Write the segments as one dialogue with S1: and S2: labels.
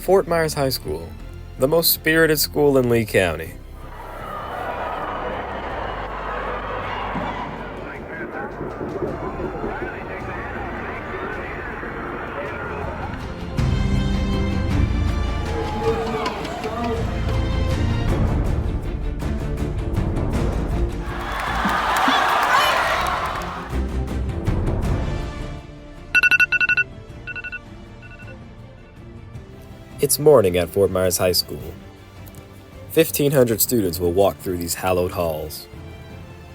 S1: Fort Myers High School, the most spirited school in Lee County. It's morning at Fort Myers High School. 1,500 students will walk through these hallowed halls.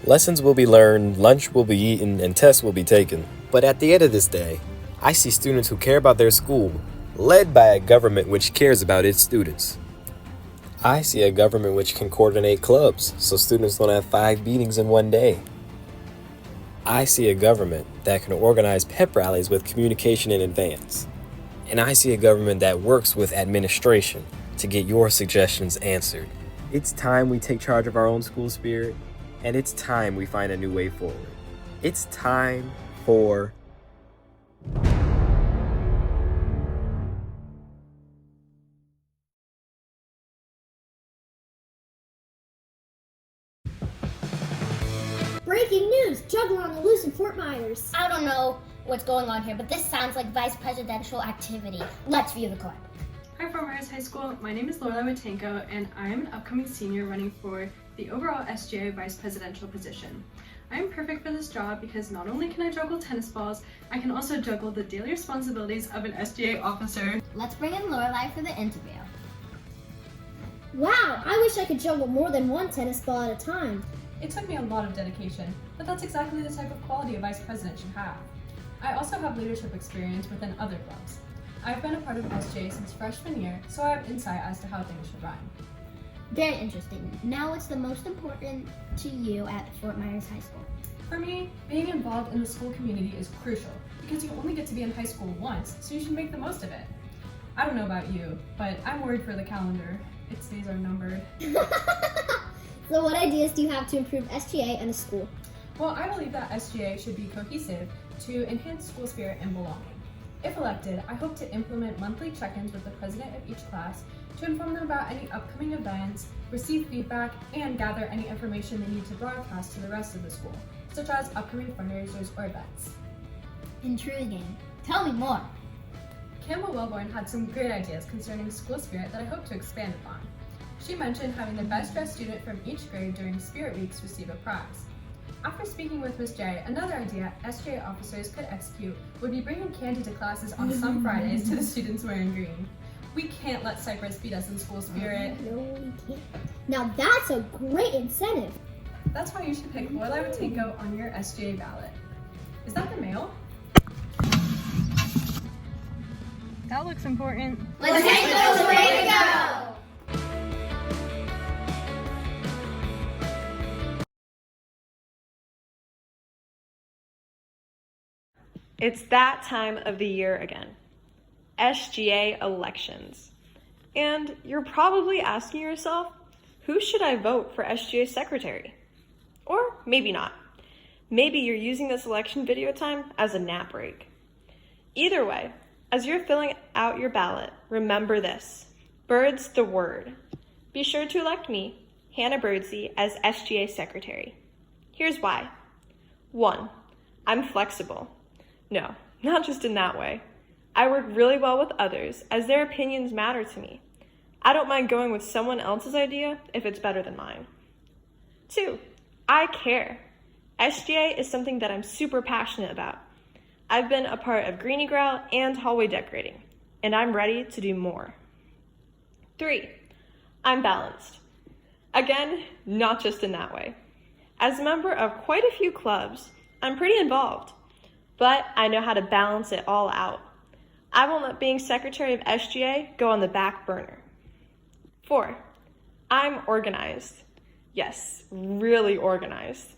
S1: Lessons will be learned, lunch will be eaten, and tests will be taken. But at the end of this day, I see students who care about their school, led by a government which cares about its students. I see a government which can coordinate clubs so students don't have 5 meetings in one day. I see a government that can organize pep rallies with communication in advance. And I see a government that works with administration to get your suggestions answered. It's time we take charge of our own school spirit, and it's time we find a new way forward. It's time for
S2: Breaking news! Juggler on the loose in Fort Myers.
S3: I don't know what's going on here, but this sounds like vice presidential activity. Let's view the clip.
S4: Hi, Fort Myers High School. My name is Lorelai Watenko, and I am an upcoming senior running for the overall SGA vice presidential position. I am perfect for this job because not only can I juggle tennis balls, I can also juggle the daily responsibilities of an SGA officer.
S3: Let's bring in Lorelai for the interview.
S2: Wow, I wish I could juggle more than one tennis ball at a time.
S4: It took me a lot of dedication, but that's exactly the type of quality a vice president should have. I also have leadership experience within other clubs. I've been a part of SGA since freshman year, so I have insight as to how things should run.
S3: Very interesting. Now, what's the most important to you at Fort Myers High School?
S4: For me, being involved in the school community is crucial because you only get to be in high school once, so you should make the most of it. I don't know about you, but I'm worried for the calendar. Its days are numbered.
S2: So what ideas do you have to improve SGA and a school?
S4: Well, I believe that SGA should be cohesive to enhance school spirit and belonging. If elected, I hope to implement monthly check-ins with the president of each class to inform them about any upcoming events, receive feedback, and gather any information they need to broadcast to the rest of the school, such as upcoming fundraisers or events.
S3: Intriguing. Tell me more.
S4: Campbell Wellborn had some great ideas concerning school spirit that I hope to expand upon. She mentioned having the best dressed student from each grade during Spirit Weeks receive a prize. After speaking with Ms. J, another idea SGA officers could execute would be bringing candy to classes on some Fridays to the students wearing green. We can't let Cypress beat us in school spirit.
S2: No, we can't. Now that's a great incentive.
S4: That's why you should pick Lorelai Watenko on your SGA ballot. Is that the mail? That looks important.
S3: Watenko's the way to go!
S5: It's that time of the year again. SGA elections. And you're probably asking yourself, who should I vote for SGA secretary? Or maybe not. Maybe you're using this election video time as a nap break. Either way, as you're filling out your ballot, remember this. Bird's the word. Be sure to elect me, Hannah Birdsey, as SGA secretary. Here's why. 1, I'm flexible. No, not just in that way. I work really well with others as their opinions matter to me. I don't mind going with someone else's idea if it's better than mine. 2, I care. SGA is something that I'm super passionate about. I've been a part of Greenie Growl and hallway decorating, and I'm ready to do more. 3, I'm balanced. Again, not just in that way. As a member of quite a few clubs, I'm pretty involved. But I know how to balance it all out. I won't let being secretary of SGA go on the back burner. 4, I'm organized. Yes, really organized.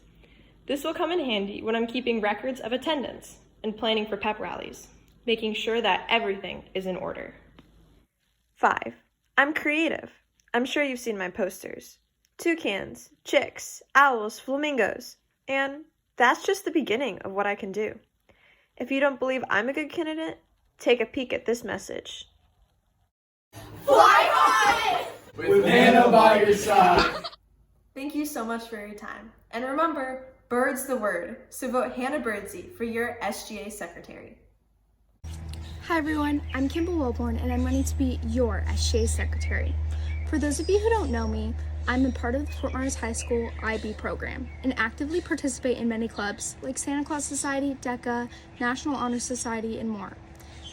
S5: This will come in handy when I'm keeping records of attendance and planning for pep rallies, making sure that everything is in order. 5, I'm creative. I'm sure you've seen my posters. Toucans, chicks, owls, flamingos, and that's just the beginning of what I can do. If you don't believe I'm a good candidate, take a peek at this message.
S2: Fly high!
S6: With Hannah by your side.
S5: Thank you so much for your time. And remember, bird's the word, so vote Hannah Birdsey for your SGA secretary.
S7: Hi everyone, I'm Kimball Wilborn and I'm running to be your SGA secretary. For those of you who don't know me, I'm a part of the Fort Myers High School IB program and actively participate in many clubs like Santa Claus Society, DECA, National Honor Society, and more.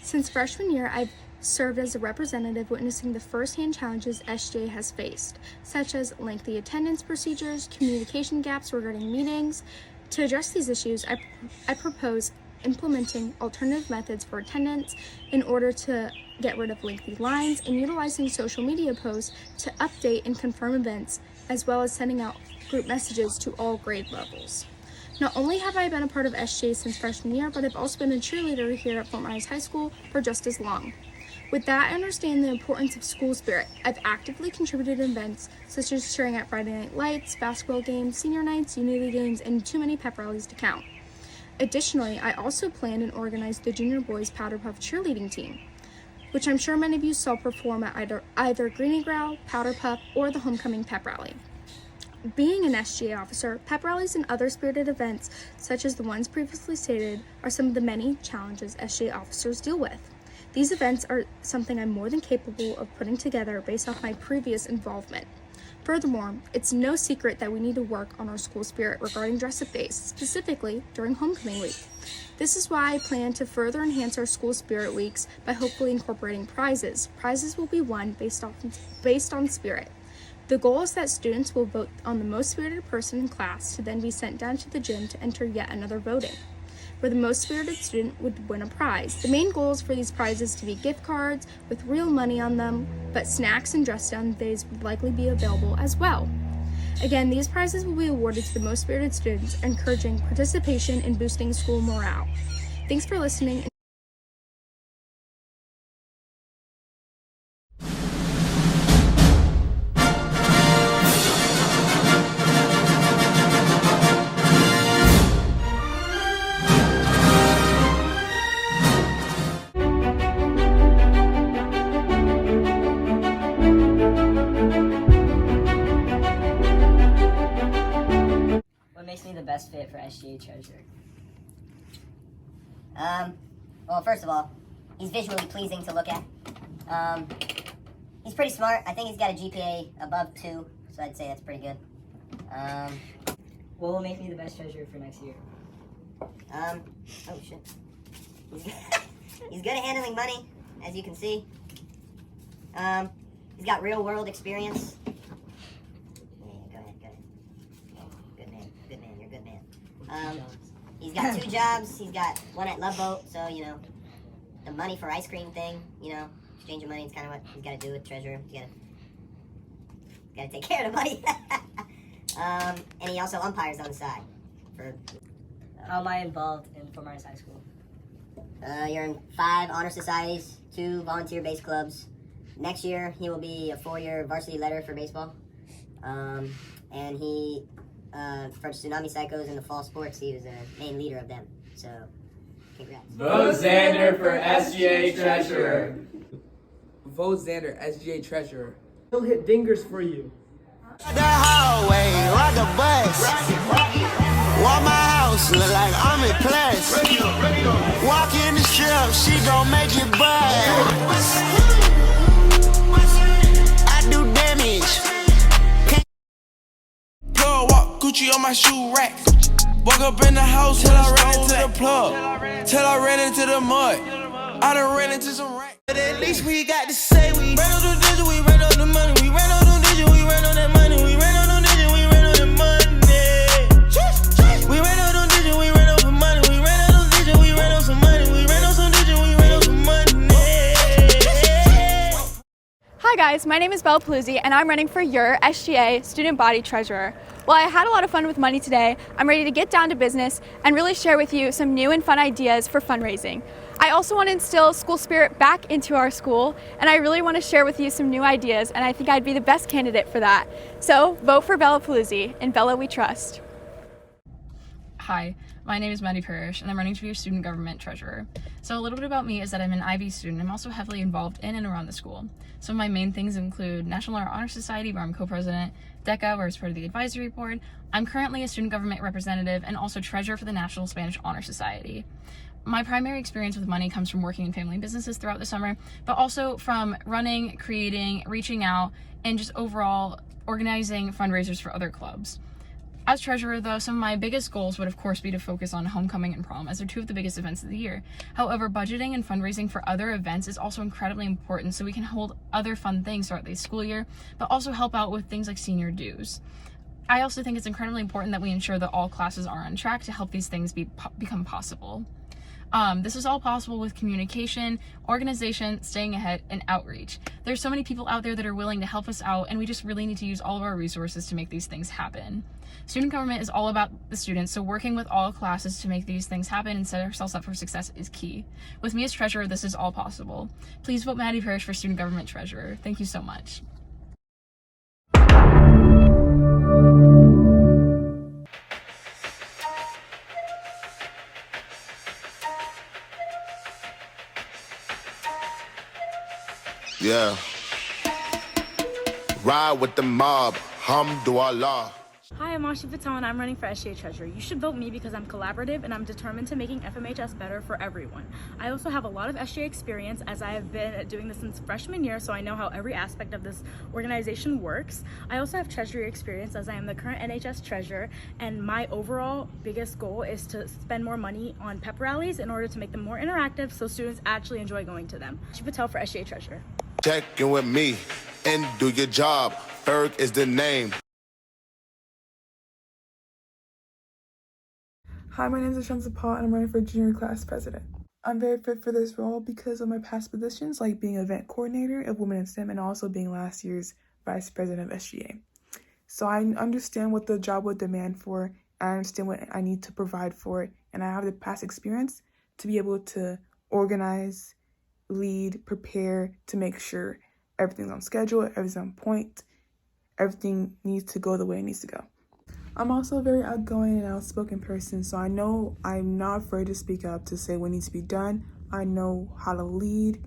S7: Since freshman year, I've served as a representative witnessing the first-hand challenges SGA has faced, such as lengthy attendance procedures, communication gaps regarding meetings. To address these issues, I propose implementing alternative methods for attendance in order to get rid of lengthy lines and utilizing social media posts to update and confirm events, as well as sending out group messages to all grade levels. Not only have I been a part of SGA since freshman year, but I've also been a cheerleader here at Fort Myers High School for just as long. With that, I understand the importance of school spirit. I've actively contributed to events such as cheering at Friday Night Lights, basketball games, senior nights, unity games, and too many pep rallies to count. Additionally, I also planned and organized the Junior Boys Powder Puff cheerleading team, which I'm sure many of you saw perform at either Greenie Growl, Powder Puff, or the Homecoming Pep Rally. Being an SGA officer, pep rallies and other spirited events, such as the ones previously stated, are some of the many challenges SGA officers deal with. These events are something I'm more than capable of putting together based off my previous involvement. Furthermore, it's no secret that we need to work on our school spirit regarding dress-up days, specifically during homecoming week. This is why I plan to further enhance our school spirit weeks by hopefully incorporating prizes. Prizes will be won based on spirit. The goal is that students will vote on the most spirited person in class to then be sent down to the gym to enter yet another voting, where the most spirited student would win a prize. The main goal is for these prizes to be gift cards with real money on them, but snacks and dress down days would likely be available as well. Again, these prizes will be awarded to the most spirited students, encouraging participation and boosting school morale. Thanks for listening.
S8: What makes me the best fit for SGA treasurer? Well, first of all, he's visually pleasing to look at. He's pretty smart. I think he's got a GPA above 2, so I'd say that's pretty good. What will make me the best treasurer for next year? Oh shit. He's good at handling money, as you can see. He's got real world experience. He's got 2 jobs. He's got one at Love Boat, so, you know, the money for ice cream thing, you know, exchanging money is kind of what he's got to do with treasurer. He's got to take care of the money. And he also umpires on the side. How am I involved in Fort Myers High School? You're in 5 honor societies, 2 volunteer-based clubs. Next year, he will be a 4-year varsity leader for baseball. And he... for Tsunami Psychos in the fall sports, he was the main leader of them. So, congrats.
S6: Vote Xander for SGA treasurer.
S9: Vote Xander, SGA treasurer. He'll hit dingers for you.
S10: The hallway, rock a bus. Walk my house, look like I'm in plus. Walk in the strip, she gon' make it buzz. I do damage.
S11: Plug walk, Gucci on my shoe rack. Woke up in the house till I ran into the plug. Till I ran into the mud. I done ran into some racks.
S10: But at least we got to say we ran on the digit, we ran on the money, we ran on the digit, we ran on that money, we ran on the digit, we ran on the money. We ran on the digit, we ran on some money, we ran on the digit, we ran on some money, we ran on some digit, we ran on some money.
S12: Hi guys, my name is Belle Paluzzi and I'm running for your SGA Student Body Treasurer. While I had a lot of fun with money today, I'm ready to get down to business and really share with you some new and fun ideas for fundraising. I also want to instill school spirit back into our school, and I really want to share with you some new ideas, and I think I'd be the best candidate for that. So vote for Bella Paluzzi, and Bella we trust.
S13: Hi, My name is Maddie Parrish, and I'm running to be your student government treasurer. So a little bit about me is that I'm an IB student. I'm also heavily involved in and around the school. Some of my main things include National Honor Society, where I'm co-president, DECA, where I'm part of the advisory board. I'm currently a student government representative and also treasurer for the National Spanish Honor Society. My primary experience with money comes from working in family businesses throughout the summer, but also from running, creating, reaching out, and just overall organizing fundraisers for other clubs. As treasurer, though, some of my biggest goals would of course be to focus on homecoming and prom, as they're two of the biggest events of the year. However, budgeting and fundraising for other events is also incredibly important, so we can hold other fun things throughout the school year, but also help out with things like senior dues. I also think it's incredibly important that we ensure that all classes are on track to help these things become possible. This is all possible with communication, organization, staying ahead, and outreach. There's so many people out there that are willing to help us out, and we just really need to use all of our resources to make these things happen. Student government is all about the students, so working with all classes to make these things happen and set ourselves up for success is key. With me as treasurer, this is all possible. Please vote Maddie Parrish for student government treasurer. Thank you so much.
S10: Yeah. Ride with the mob, hamdulillah.
S14: Hi, I'm Ashi Patel and I'm running for SGA Treasurer. You should vote me because I'm collaborative and I'm determined to making FMHS better for everyone. I also have a lot of SGA experience as I have been doing this since freshman year, so I know how every aspect of this organization works. I also have treasury experience as I am the current NHS treasurer, and my overall biggest goal is to spend more money on pep rallies in order to make them more interactive so students actually enjoy going to them. Ashi Patel for SGA Treasurer.
S10: Check in with me and do your job. Ferg is the name.
S15: Hi, my name is Ashansa Paul and I'm running for junior class president. I'm very fit for this role because of my past positions, like being event coordinator of Women in STEM and also being last year's vice president of SGA. So I understand what the job would demand for, I understand what I need to provide for it, and I have the past experience to be able to organize, lead, prepare to make sure everything's on schedule, everything's on point, everything needs to go the way it needs to go. I'm also a very outgoing and outspoken person, so I know I'm not afraid to speak up to say what needs to be done. I know how to lead,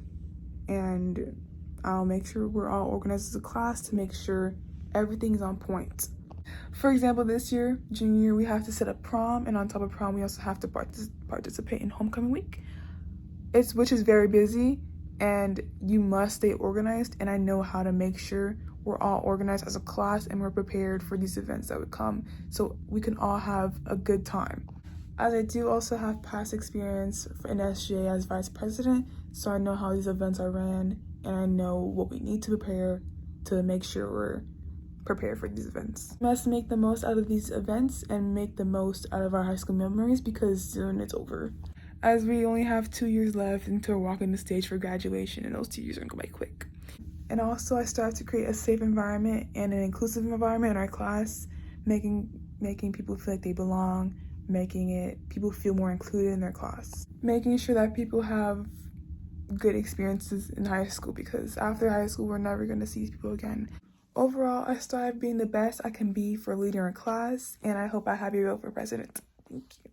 S15: and I'll make sure we're all organized as a class to make sure everything's on point. For example, this year, junior year, we have to set up prom, and on top of prom, we also have to participate in homecoming week, which is very busy, and you must stay organized, and I know how to make sure we're all organized as a class and we're prepared for these events that would come so we can all have a good time. As I do also have past experience in SGA as vice president, so I know how these events are ran and I know what we need to prepare to make sure we're prepared for these events. We must make the most out of these events and make the most out of our high school memories because soon it's over. As we only have 2 years left until we're walking the stage for graduation, and those 2 years are gonna go by quick. And also I strive to create a safe environment and an inclusive environment in our class, making people feel like they belong, making people feel more included in their class. Making sure that people have good experiences in high school, because after high school we're never gonna see these people again. Overall, I strive being the best I can be for leading our class, and I hope I have your vote for president. Thank you.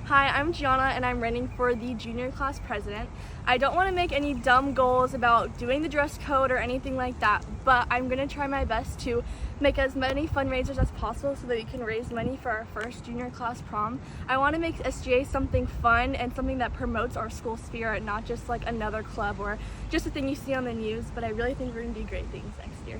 S12: Hi, I'm Gianna and I'm running for the junior class president. I don't want to make any dumb goals about doing the dress code or anything like that, but I'm going to try my best to make as many fundraisers as possible so that we can raise money for our first junior class prom. I want to make SGA something fun and something that promotes our school spirit, not just like another club or just a thing you see on the news, but I really think we're going to do great things next year.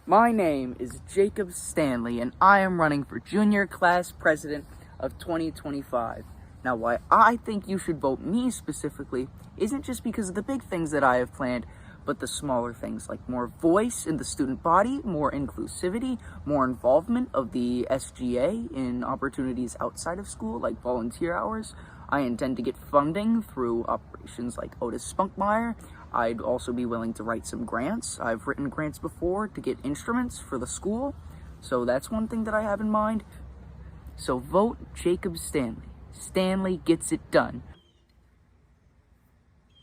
S16: My name is Jacob Stanley and I am running for junior class president of 2025. Now, why I think you should vote me specifically isn't just because of the big things that I have planned, but the smaller things like more voice in the student body, more inclusivity, more involvement of the SGA in opportunities outside of school like volunteer hours. I intend to get funding through operations like Otis Spunkmeyer. I'd also be willing to write some grants. I've written grants before to get instruments for the school, so that's one thing that I have in mind. So vote Jacob Stanley. Stanley gets it done.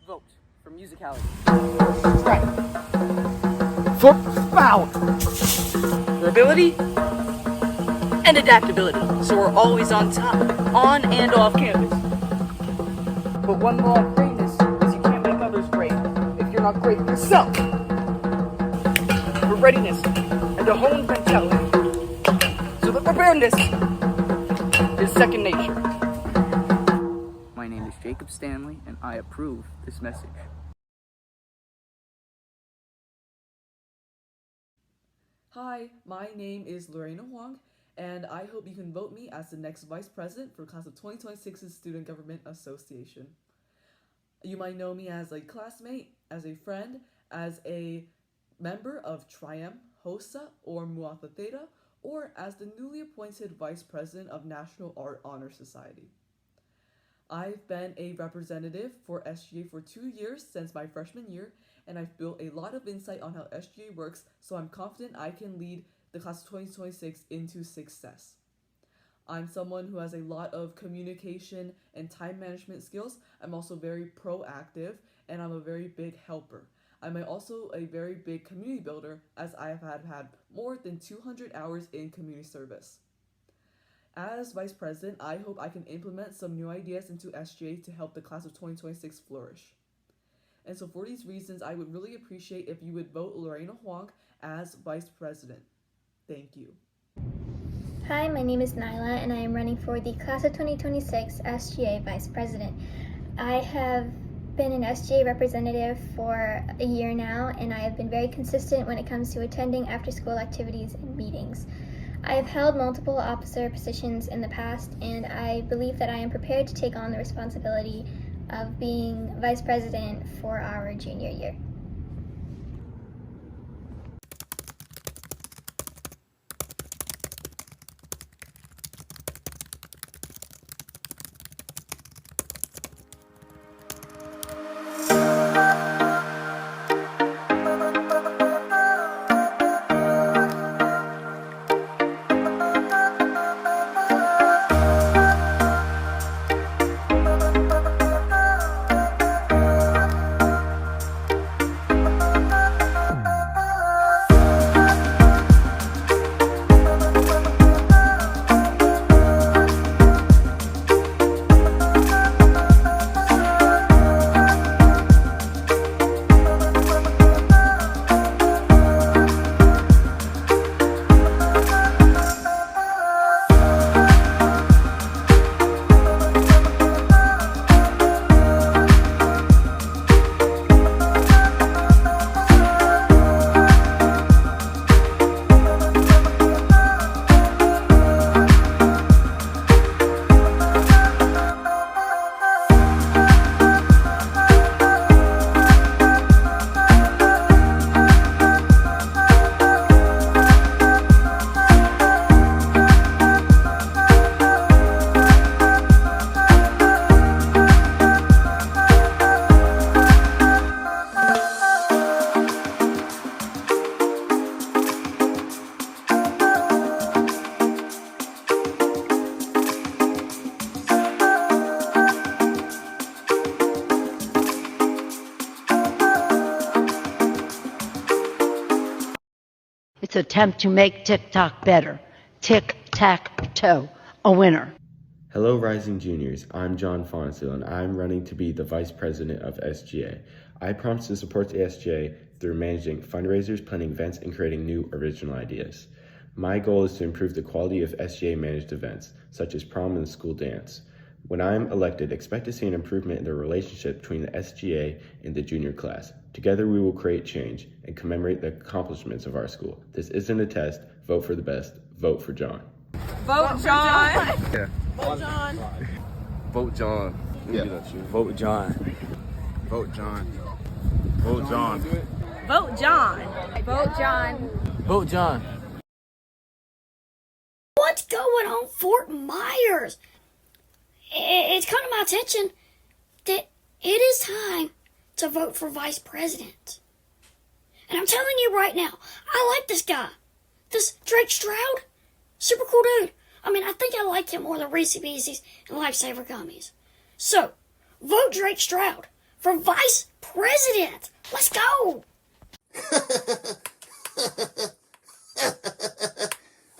S9: Vote for musicality.
S16: Right.
S9: For spout. For ability.
S16: and adaptability, so we're always on top, on and off campus. But one law of greatness is you can't make others great if you're not great yourself. For readiness and a honed mentality, so that preparedness is second nature. My name is Jacob Stanley, and I approve this message.
S17: Hi, my name is Lorena Huang, and I hope you can vote me as the next Vice President for Class of 2026's Student Government Association. You might know me as a classmate, as a friend, as a member of Trium, HOSA, or Mu Alpha Theta, or as the newly appointed Vice President of National Art Honor Society. I've been a representative for SGA for 2 years since my freshman year, and I've built a lot of insight on how SGA works, so I'm confident I can lead the class of 2026 into success. I'm someone who has a lot of communication and time management skills. I'm also very proactive, and I'm a very big helper. I'm also a very big community builder, as I have had more than 200 hours in community service. As Vice President, I hope I can implement some new ideas into SGA to help the class of 2026 flourish. And so for these reasons, I would really appreciate if you would vote Lorena Huang as Vice President. Thank you.
S18: Hi, my name is Nyla, and I am running for the Class of 2026 SGA Vice President. I have been an SGA representative for a year now, and I have been very consistent when it comes to attending after-school activities and meetings. I have held multiple officer positions in the past, and I believe that I am prepared to take on the responsibility of being Vice President for our junior year.
S19: Attempt to make TikTok better. Tic-tac-toe, a winner.
S20: Hello, Rising Juniors. I'm John Fonsil, and I'm running to be the Vice President of SGA. I promise to support the SGA through managing fundraisers, planning events, and creating new original ideas. My goal is to improve the quality of SGA-managed events, such as prom and the school dance. When I'm elected, expect to see an improvement in the relationship between the SGA and the junior class. Together we will create change and commemorate the accomplishments of our school. This isn't a test. Vote for the best. Vote for John.
S21: Vote John.
S20: Yeah.
S21: Vote John.
S20: Vote John.
S21: Yeah.
S20: Vote John.
S21: Vote John.
S20: Vote John.
S21: Vote John. Vote John.
S20: Vote John.
S22: What's going on, Fort Myers? It's come to my attention that it is time to vote for Vice President. And I'm telling you right now, I like this guy. This Drake Stroud, super cool dude. I mean, I think I like him more than Reese's Pieces and Lifesaver Gummies. So, vote Drake Stroud for Vice President. Let's go.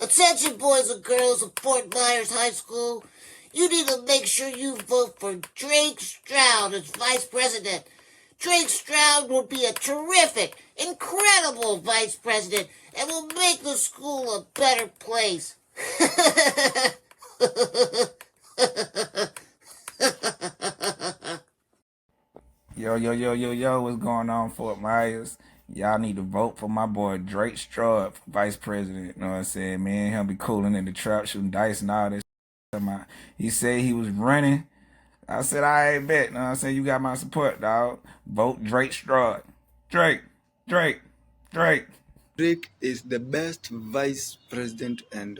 S10: Attention, boys and girls of Fort Myers High School. You need to make sure you vote for Drake Stroud as vice president. Drake Stroud will be a terrific, incredible vice president and will make the school a better place.
S1: Yo, what's going on, Fort Myers? Y'all need to vote for my boy Drake Stroud for vice president. You know what I'm saying? Man, he'll be cooling in the trap, shooting dice and all this. He said he was running. I said, I ain't bet. You know what I'm saying? You got my support, dog. Vote Drake Stroud. Drake.
S4: Drake is the best vice president and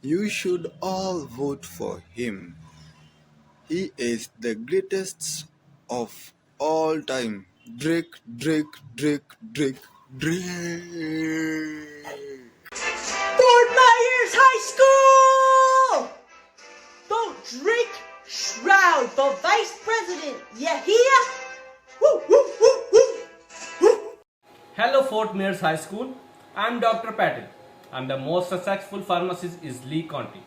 S4: you should all vote for him. He is the greatest of all time. Drake.
S10: Fort
S23: Myers High School! Vote Drake Stroud for vice president. Yeah, here? Woo, woo, woo, woo.
S24: Hello Fort Myers High School. I'm Dr. Patel. I'm the most successful pharmacist in Lee County.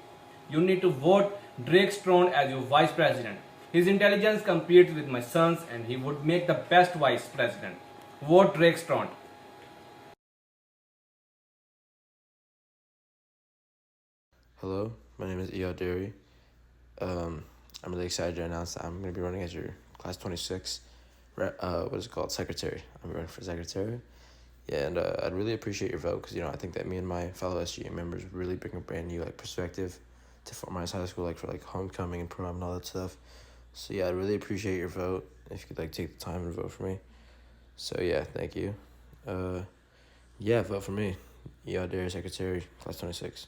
S24: You need to vote Drake Stroud as your vice president. His intelligence competes with my son's and he would make the best vice president. Vote Drake Stroud.
S25: Hello, my name is Iyad Derry. I'm really excited to announce that I'm going to be running as your class 26, secretary. I'm running for secretary. Yeah, and I'd really appreciate your vote because, I think that me and my fellow SGA members would really bring a brand new, perspective to Fort Myers High School, for, homecoming and prom and all that stuff. So, yeah, I'd really appreciate your vote if you could, take the time and vote for me. So, yeah, thank you. Yeah, vote for me. Iyad Derry, secretary, class 26.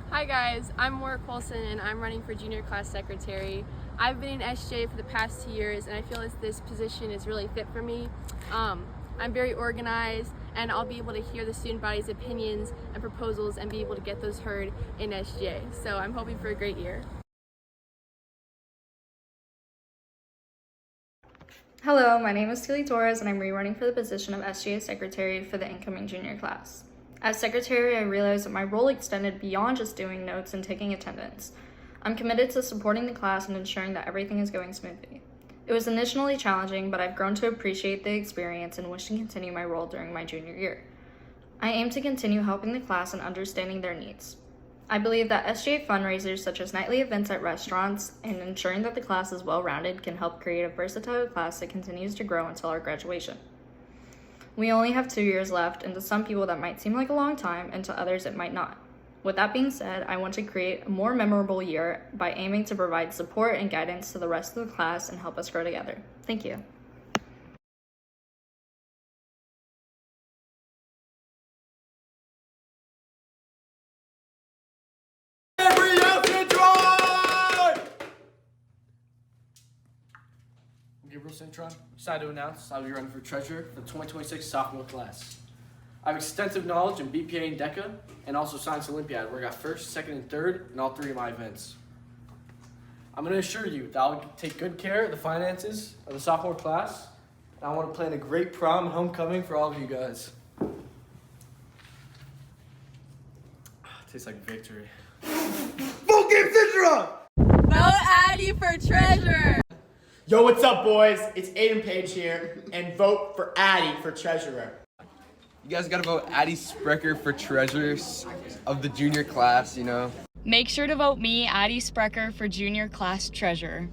S26: Hi guys, I'm Maura Coulson and I'm running for junior class secretary. I've been in SGA for the past 2 years and I feel as this position is really fit for me. I'm very organized and I'll be able to hear the student body's opinions and proposals and be able to get those heard in SGA. So I'm hoping for a great year.
S27: Hello, my name is Tilly Torres and I'm rerunning for the position of SGA secretary for the incoming junior class. As secretary, I realized that my role extended beyond just doing notes and taking attendance. I'm committed to supporting the class and ensuring that everything is going smoothly. It was initially challenging, but I've grown to appreciate the experience and wish to continue my role during my junior year. I aim to continue helping the class and understanding their needs. I believe that SGA fundraisers such as nightly events at restaurants and ensuring that the class is well-rounded can help create a versatile class that continues to grow until our graduation. We only have 2 years left, and to some people that might seem like a long time, and to others it might not. With that being said, I want to create a more memorable year by aiming to provide support and guidance to the rest of the class and help us grow together. Thank you.
S28: Gabriel Cintron, excited to announce I'll be running for treasurer for the 2026 sophomore class. I have extensive knowledge in BPA and DECA, and also Science Olympiad, where I got first, second, and third in all 3 of my events. I'm going to assure you that I'll take good care of the finances of the sophomore class, and I want to plan a great prom and homecoming for all of you guys. Tastes like victory.
S6: Vote Gabe Cintron!
S21: Vote Addie for treasurer!
S6: Yo, what's up, boys? It's Aiden Page here, and vote for Addie for treasurer.
S9: You guys gotta vote Addie Sprecher for treasurer of the junior class,
S29: Make sure to vote me, Addie Sprecher, for junior class treasurer.